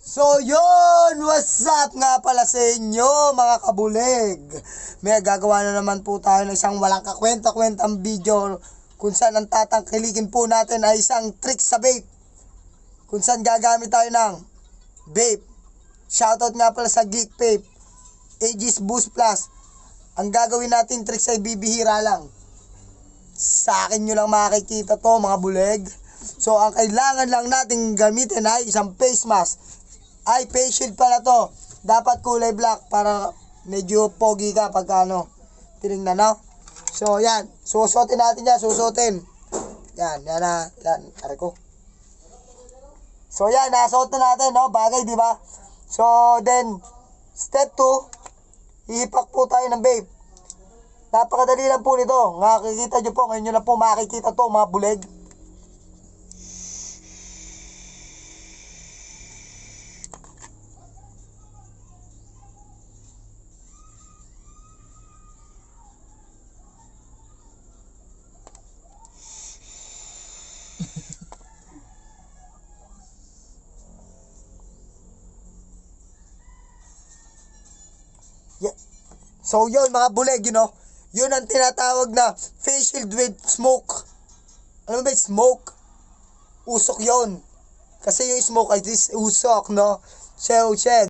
So yun, what's up nga pala sa inyo mga kabulig. May gagawa na naman po tayo ng isang walang kakwenta-kwentang video kung saan ang tatangkilikin po natin ay isang trick sa vape. Kung saan gagamit tayo ng vape. Shoutout nga pala sa Geek Vape, Aegis Boost Plus. Ang gagawin natin tricks ay bibihira lang. Sa akin nyo lang makikita to mga bulig. So ang kailangan lang natin gamitin ay isang face mask. Ay, face shield pala to. Dapat kulay black para medyo pogi ka pag tinignan, no? So, yan. Susuotin natin yan. Susuotin. Yan. Yan na. Yan. Aray ko. So, yan. Nasuot na natin, no? Bagay, di ba? So, then, step 2. Ihipak po tayo ng vape. Napakadali lang po nito. Nakikita nyo po. Ngayon nyo lang po makikita to, mga buleg. Yeah. So yun mga buleg, yun ang tinatawag na face shield with smoke. Ano ba yung smoke? Usok yun. Kasi yung smoke ay this usok, no? So,